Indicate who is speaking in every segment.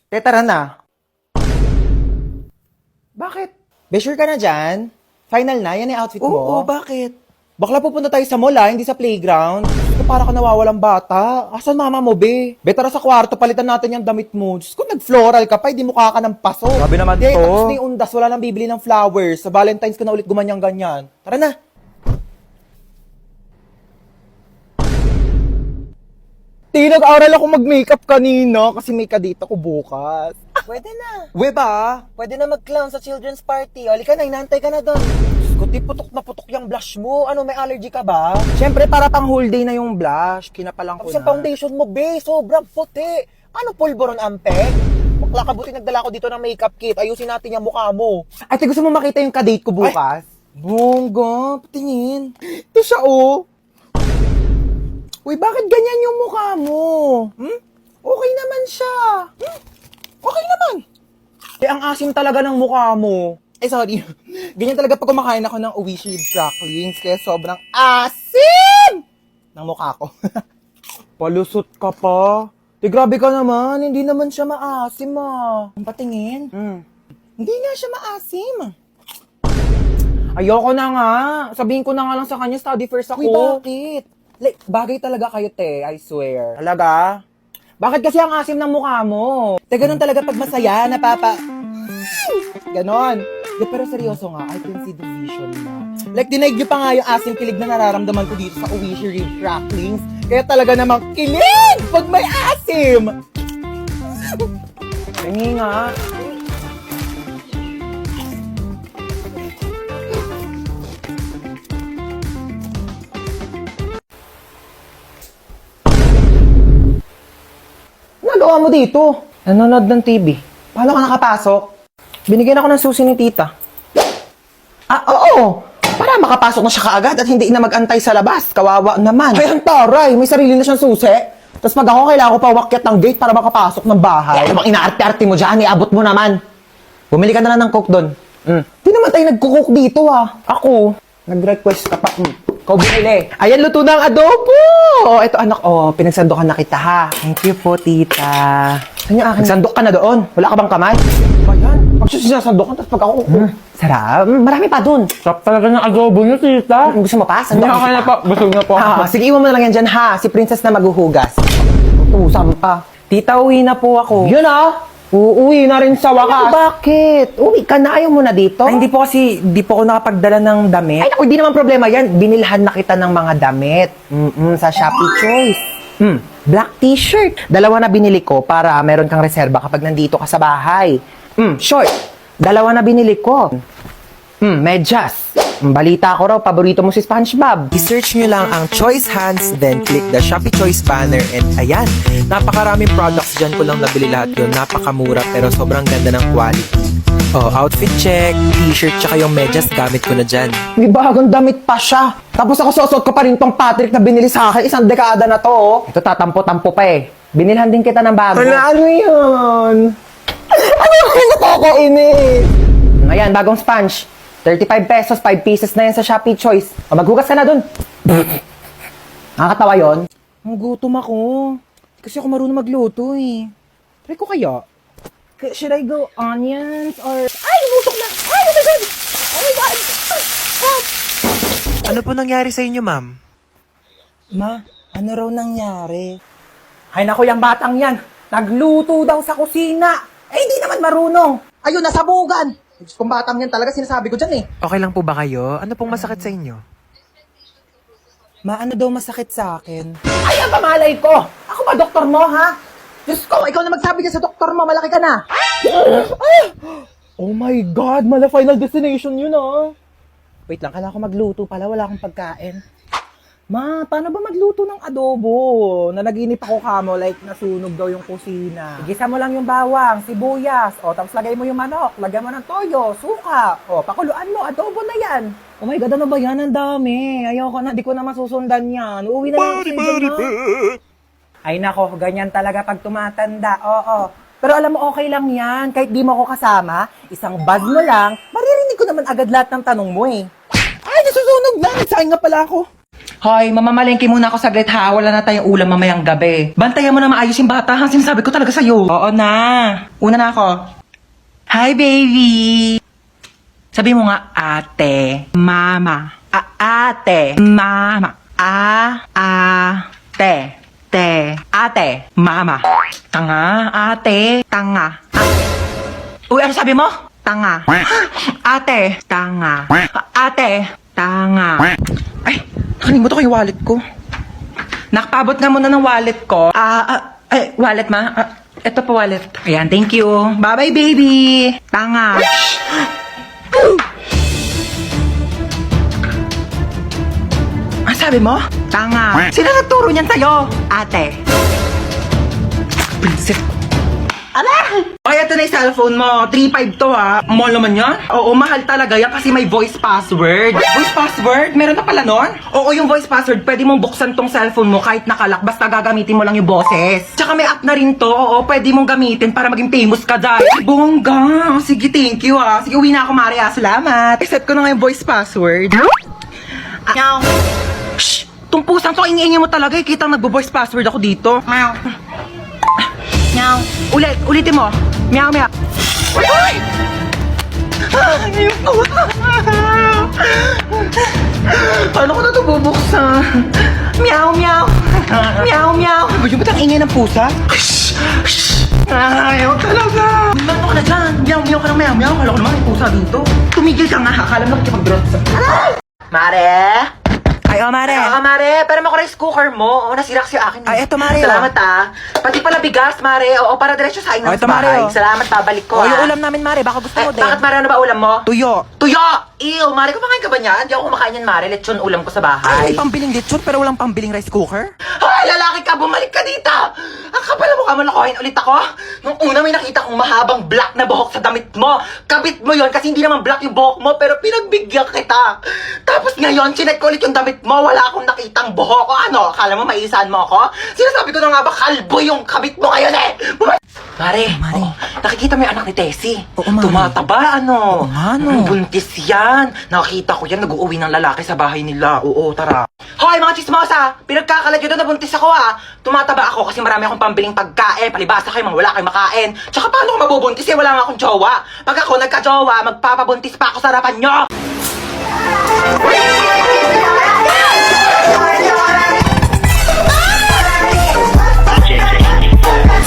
Speaker 1: Te, tara na. Bakit? Be, sure ka na dyan? Final na? Yan yung outfit mo?
Speaker 2: Oo, bakit?
Speaker 1: Bakla pupunta tayo sa mall, hindi sa playground. Diyos ko, para ka nawawalang bata. Asan mama mo, be? Be, tara sa kwarto, palitan natin yung damit mo. Diyos ko, nag-floral ka pa, hindi mukha ka ng paso.
Speaker 2: Grabe naman
Speaker 1: Di,
Speaker 2: to.
Speaker 1: tapos na yung undas, wala nang bibili ng flowers. Sa Valentine's ka na ulit gumanyang-ganyan. Tara na. Di, nag-aral ako mag-makeup kanina kasi may kadate ako bukas.
Speaker 2: Pwede na.
Speaker 1: We ba?
Speaker 2: Pwede na mag-clown sa children's party. Halika na, inantay ka na doon.
Speaker 1: Kuti putok na putok yung blush mo. Ano, may allergy ka ba? Siyempre, para pang whole day na yung blush. Kinapalang ko
Speaker 2: Tapos
Speaker 1: na.
Speaker 2: yung foundation mo, be, sobrang puti. Ano, pulboron ampe? Bakla ka, buti nagdala ko dito ng makeup kit. Ayusin natin yung mukha mo.
Speaker 1: Ay, gusto mo makita yung kadate ko bukas? Bongga, patingin. Ito siya, oh. Uy, bakit ganyan yung mukha mo? Okay naman siya. Okay naman. Eh, ang asim talaga ng mukha mo. Eh, sorry. Ganyan talaga pag kumakain ako ng Oishi cracklings, kaya sobrang asim ng mukha ko. Palusot ka pa. Grabe ka naman. Hindi naman siya maasim, ah. Ang patingin. Hindi nga siya maasim. Ayoko na nga. Sabihin ko na nga lang sa kanya, study first ako.
Speaker 2: Uy, bakit?
Speaker 1: Like, bagay talaga kayo, te. I swear. Talaga? Bakit kasi ang asim ng mukha mo? Te, ganun talaga pag masaya, Ganon. De, pero seryoso nga, I can see the vision mo. Like, dinaig niyo pa nga yung asim kilig na nararamdaman ko dito sa Oishi Rib Cracklings. Kaya talaga namang kilig pag may asim! Hingi nga. Nagawa mo dito? Nanonood ng TV. Paano ka nakapasok? Binigyan ako ng susi ni tita. Ah, oo! Para makapasok na siya kaagad at hindi na mag-antay sa labas. Kawawa naman. Ay, ang taray! May sarili na siyang susi. Tapos pag ako, kailangan ko pa umakyat ng gate para makapasok ng bahay. Ano bang inaarte-arte mo dyan? Iabot mo naman. Bumili ka na lang ng coke doon. Di naman tayo nagkukook dito, ah. Ako, nag-request ka pa. Ikaw bumili. Ayan, luto na ang adobo! Ito, anak, pinagsandokan na kita, ha? Thank you po, tita. Saan yung akin? Nagsandok ka na doon. Wala ka bang kamay? Ba yan? Pag sinasandokan, tapos pag ako... Sarap. Marami pa dun.
Speaker 2: Sarap talaga ng adobo niyo, tita.
Speaker 1: Gusto mo pa? Sandokan
Speaker 2: Hindi, okay na
Speaker 1: kita.
Speaker 2: po. Busog na po.
Speaker 1: Sige, iwan mo na lang yan dyan, ha? Si Princess na maghuhugas. Tutusan pa. Tita, uwi na po ako. Yun, ah! Uuwi na rin sa wakas. Bakit? Uwi ka na, ayaw mo na dito? Ay, hindi po ako nakapagdala ng damit. Ay, naku, hindi naman problema yan. Binilhan na kita ng mga damit. Sa Shopee Choice. Black t-shirt. 2 na binili ko para meron kang reserba kapag nandito ka sa bahay. Short. 2 na binili ko. Medyas. Balita ko raw, paborito mo si SpongeBob.
Speaker 2: I-search nyo lang ang Choice Hands, then click the Shopee Choice banner, and ayan, napakaraming products dyan ko lang nabili lahat yun. Napakamura pero sobrang ganda ng quality. Oh, outfit check, t-shirt, tsaka yung medyas gamit ko na dyan.
Speaker 1: May bagong damit pa siya. Tapos ako susot ko pa rin tong Patrick na binili sa akin. 1 dekada na to, oh. Ito tatampo-tampo pa eh. Binilhan din kita ng bago. Ano yun? Ano yung nakakainis? Ayan, bagong sponge. 35 pesos, 5 pieces na yan sa Shopee Choice. O, maghugas ka na dun. Nakakatawa yun? Gutom ako. Kasi ako marunong magluto eh. Try ko kaya. Should I go onions or... Ay, lumusok na! Ay, oh my God! Oh my God! Help!
Speaker 2: Ano po nangyari sa inyo, ma'am?
Speaker 1: Ma, ano raw nangyari? Ay, naku, yung batang yan. Nagluto daw sa kusina. Eh, hindi naman marunong. Ayun, nasabugan. Kung batang yan talaga, sinasabi ko dyan eh.
Speaker 2: Okay lang po ba kayo? Ano pong masakit sa inyo?
Speaker 1: Ma, ano daw masakit sa akin? Ay, ang kamalay ko! Ako ba doktor mo, ha? Diyos ko, ikaw na magsabi ka sa doktor mo, malaki ka na! Ay! Oh my God, mala final destination yun, ah! Wait lang, kailangan ko magluto pala, wala akong pagkain. Ma, paano ba magluto ng adobo? Nanaginip ako kamo, like nasunog daw yung kusina. Igisa mo lang yung bawang, sibuyas, tapos lagay mo yung manok, lagyan mo ng toyo, suka, pakuluan mo, adobo na yan. Oh my God, ano ba yan? Ang dami. Ayoko na, di ko na masusundan yan. Uuwi na lang ako sa inyo, ha? Ay nako, ganyan talaga pag tumatanda, oo. Pero alam mo, okay lang yan. Kahit di mo ako kasama, isang buzz mo lang, maririnig ko naman agad lahat ng tanong mo eh. Ay, nasusunog na! Nagsaing nga pala ako. Hoy, mamamalengke muna ako saglit ha. Wala na tayong ulam mamayang gabi. Bantayan mo na maayos yung bata ha. Sinasabi ko talaga sa'yo. Oo na. Una na ako. Hi, baby. Sabi mo nga, ate, mama. Ate, mama. Ate, mama. Tanga, ate, tanga. Uy, ano sabi mo? Tanga. Ate, tanga. Ate, tanga. Ay, nakalimutan ko yung wallet ko. Nakapabot nga muna ng wallet ko. Wallet ma? Ito pa wallet. Ayan, thank you. Bye-bye, baby. Tanga. Ang sabi mo? Tanga. Sino nagturo niyan sa'yo? Ate. Prinsip. Ala! Ay, ito na yung cellphone mo. 3.5 to ha. Mahal naman yan? Oo, mahal talaga yan kasi may voice password. Voice password? Meron na pala nun? Oo, yung voice password, pwede mong buksan tong cellphone mo kahit nakalak. Basta gagamitin mo lang yung boses. Tsaka may app na rin to. Oo, pwede mong gamitin para maging famous ka dyan. Ay, bongga. Sige, thank you ha. Sige, uwi na ako, Maria. Salamat. I-set ko na nga yung voice password. Meow. Shh! Tong pusang to, ingay mo talaga. Kita nagbo-voice password ako dito. Meow. Meow. Ulitin mo. Meow, meow. Ay! Ayun ko. Paano ko na ito bubuksan? Meow, meow. Meow, meow. Ba't ang ingay ng pusa? Shh! Shh! Ayaw talaga. Mano ka na dyan. Meow, meow ka ng meow, meow. Kala ko naman may pusa dito. Tumigil ka nga. Akala mo nakikipag-drop sa... Mare? Ay, Mare. Mare. Pero mo ko rice cooker mo. Oo, nasira kasi akin. Ay, eto, Mare. Salamat, Pati pala bigas, Mare. Oo, para diretso sa akin ng bahay. Salamat, babalik ko,
Speaker 3: Yung ulam namin, Mare. Baka gusto mo din.
Speaker 1: Bakit, Mare? Ano ba ulam mo?
Speaker 3: Tuyo.
Speaker 1: Tuyo! Ew, Mare, kumakain ka ba niyan? Hindi ako kumakain yan, Mare. Lechon ulam ko sa bahay.
Speaker 3: Ay, pambiling lechon pero walang pambiling rice cooker?
Speaker 1: Hoy, lalaki ka! Bumalik ka dito! Ang kapal mo ka man nakuhain ulit ako. Nung una may nakita kong mahabang black na buhok sa damit mo. Kabit mo yon kasi hindi naman black yung buhok mo pero pinagbigyan kita. Tapos ngayon, chinek ko ulit yung damit mo. Wala akong nakitang buhok. O ano, akala mo maisahan mo ako? Sinasabi ko na nga ba, kalbo yung kabit mo ngayon eh! Mare,
Speaker 3: Mare.
Speaker 1: nakikita mo yung anak ni Tessie.
Speaker 3: Oo, Mare.
Speaker 1: Tumataba, ano?
Speaker 3: Oo nga, no.
Speaker 1: Buntis yan. Nakita ko yan, nag-uuwi ng lalaki sa bahay nila. Oo, tara. Hoy, mga chismosa! Pinagkakalat yun doon, nabuntis ako Tumataba ako kasi marami akong pambiling pagkain. Palibasa kayo, mga wala kayong makain. Tsaka paano ko mabubuntis eh, wala nga akong jowa. Pag ako nagka-jowa, magpapabuntis pa ako sa harapan nyo.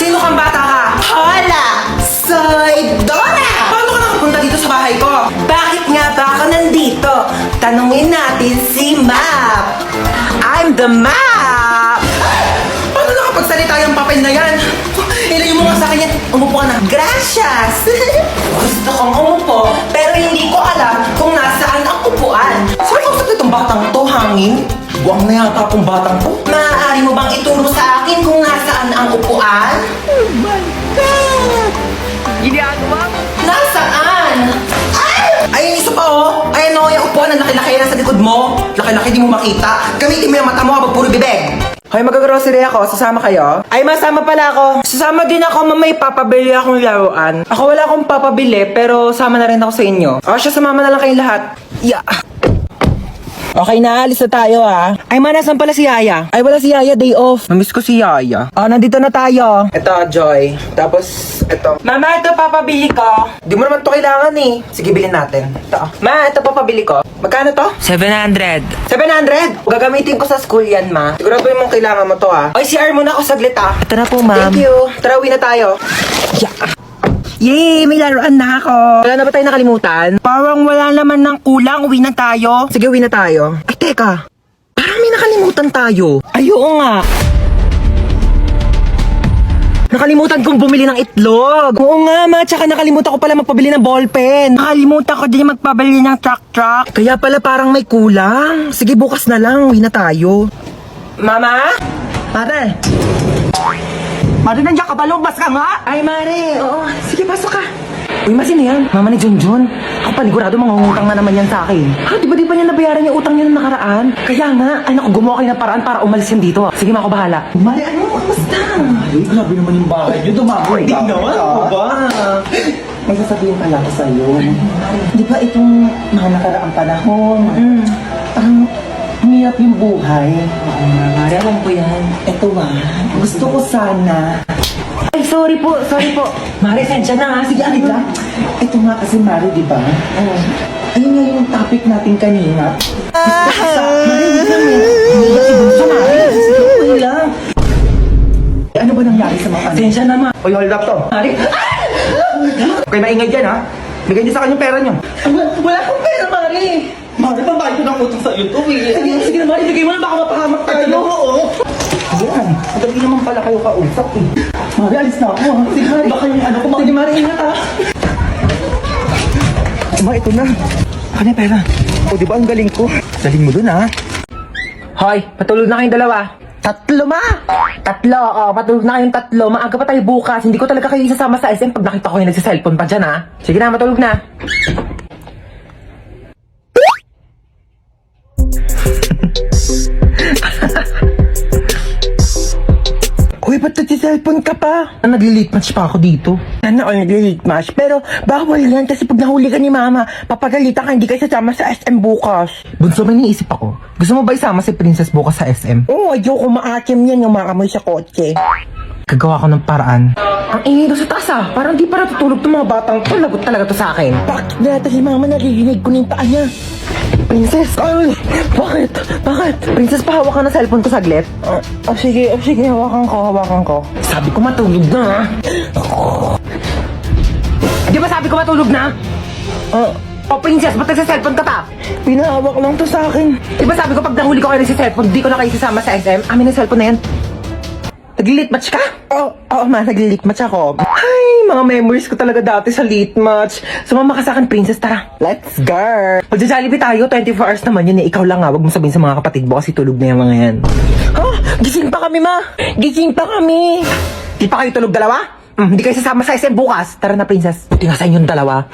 Speaker 1: Sino kang bata ka? Hola! Soy Dora! Paano ka nakapunta dito sa bahay ko? Bakit nga ba ako nandito? Tanungin natin si Map! I'm the Map! Paano nakapagsalita yung papel na yan? Ilayo mo nga sa akin yan. Umupo ka na. Gracias! Gusto kong umupo, pero hindi ko alam kung nasaan ang upuan. Sorry kung sakit itong batang to, hangin. Buwang na yata akong batang to. Maaari mo bang ituro sa akin kung nasaan ang upuan? Oh my God! Ginagawa mo? Nasaan? Ay, isa pa Ay, ano, yung upuan na laki-laki na sa likod mo. Laki-laki di mo makita. Gamitin mo yung mata mo habang puro bibig. Hoy, mag-grocery ako. Sasama kayo? Ay, masama pala ako. Sasama din ako, mamay. Papabili akong laruan. Ako wala akong papabili, pero sama na rin ako sa inyo. O, siya, sumama na lang kayong lahat. Yeah. Okay na, alis na tayo Ay, nasan pala si Yaya? Ay, wala si Yaya, day off. Namiss ko si Yaya. Nandito na tayo. Ito, Joy. Tapos, ito. Mama, ito papabili ko. Di mo naman to kailangan eh. Sige, bilhin natin. Ito. Ma, ito papabili ko. Magkano to?
Speaker 3: 700.
Speaker 1: 700? Gagamitin ko sa school yan, ma. Sigurado yung mong kailangan mo to Ay, CR muna ako saglit
Speaker 3: Ito na po, ma'am.
Speaker 1: Thank you. Tara, uwi na tayo.
Speaker 3: Yeah. Yay! May laruan na ako.
Speaker 1: Wala na ba tayo nakalimutan?
Speaker 3: Parang wala naman ng kulang. Uwi na tayo.
Speaker 1: Sige, uwi na tayo. Ay, teka. Parang may nakalimutan tayo.
Speaker 3: Ay, oo nga.
Speaker 1: Nakalimutan kong bumili ng itlog.
Speaker 3: Oo nga, ma. Tsaka nakalimutan ko pala magpabili ng ballpen. Nakalimutan ko din magpabili ng truck.
Speaker 1: Kaya pala parang may kulang. Sige, bukas na lang. Uwi na tayo. Mama? Mare? Mare, nandiyan ka ba? Lumabas ka nga? Ay, Mare. Oo. Sige, pasok ka. Uy, sino yan? Mama ni Junjun. Ako panigurado, mangungutang na naman yan sa akin. Ha, di ba niya nabayaran yung utang niya nung nakaraan? Kaya nga, ay naku, gumawa kayo ng paraan para umalis yan dito. Sige, ako bahala. Mare, ano? Kamusta?
Speaker 4: Ay, grabe naman yung bahay niyo. Dumagoy. Hindi naman. Ano ba?
Speaker 1: May sasabihin pala ko sa'yo.
Speaker 4: Di ba itong mga nakaraang panahon, parang
Speaker 1: Hirap yung buhay.
Speaker 3: Oo nga, Mari. Alam ko yan.
Speaker 1: Eto gusto ko sana.
Speaker 3: Ay, sorry po. Mari, sensya na nga. Sige,
Speaker 1: Sige lang. Ito nga kasi, Mari, di ba? Oo. Ayun nga yung topic natin kanina. Mari, wait lang eh. Hindi ba si Bunso, Mari? Sige, okay lang. Ano ba nangyari sa mga ano?
Speaker 3: Sensya na, Ma.
Speaker 1: Oy, hold up to.
Speaker 3: Mari.
Speaker 1: Okay, maingay dyan, ha? Bigay niyo sa kanyang pera niyo.
Speaker 3: Wala akong pera, Mari.
Speaker 4: Mari, pambayad ko ng utang sa'yo to eh.
Speaker 3: Sige na, Mari. Bigay mo na. Baka mapahamak tayo.
Speaker 4: Oo.
Speaker 1: Ayan, madali naman pala kayo kausap eh. Mari, alis na ako, ha? Sige, Mari.
Speaker 3: Baka yung ano ko. Sige, Mari. Ingat, ha.
Speaker 1: Ma, ito na. Ano yung pera? O, di ba ang galing ko? Galing mo dun, ha?
Speaker 3: Hoy, patulog na kayong dalawa.
Speaker 1: Tatlo, ma!
Speaker 3: Tatlo, patulog na kayong tatlo. Maaga pa tayo bukas. Hindi ko talaga kayo isasama sa SM pag nakita ko yung nagsiselfone pa dyan, ha? Sige na, matulog na.
Speaker 1: Uy, ba't nagsiselfone ka pa?
Speaker 3: Nag-late match pa ako dito.
Speaker 1: Sana all nag-late match. Pero bawal yan kasi pag nahuli ka ni mama, papagalitan ka, hindi kayo sasama sa SM bukas.
Speaker 3: Bunso, may niisip ako. Gusto mo ba isama si Princess bukas sa SM?
Speaker 1: Oo, ayoko maakim yan yung makamoy sa kotse.
Speaker 3: Gagawa ko ng paraan. Ang ingay doon sa taas, Parang di pa natutulog tong mga batang to. Lagot talaga to sa akin.
Speaker 1: Bakit nata si mama naririnig ko na yung paa niya?
Speaker 3: Princess! Ay, bakit? Bakit? Princess, pahawak ka ng cellphone ko saglit.
Speaker 1: Sige, hawakan ko.
Speaker 3: Sabi ko matulog na, Di ba sabi ko matulog na? Princess, ba't nagsa-cellphone ka pa?
Speaker 1: Pinahawak lang to sa akin.
Speaker 3: Di ba sabi ko pag nahuli ko kayo nagsa-cellphone, di ko na kayo sasama sa SM? Amin ang cellphone na yan. Nag-late match ka?
Speaker 1: Oo, ma, nag-late match ako.
Speaker 3: Ay, mga memories ko talaga dati sa late match. Sumama ka sa akin, Princess, tara.
Speaker 1: Let's go!
Speaker 3: Magja-Jollibee tayo, 24 hours naman yun eh. Ikaw lang wag mo sabihin sa mga kapatid mo kasi tulog na yung mga yan.
Speaker 1: Ha? Gising pa kami, ma! Gising pa kami!
Speaker 3: Di pa kayo tulog dalawa? Hindi kayo sasama sa SM bukas. Tara na, Princess. Buti nga sa inyong dalawa.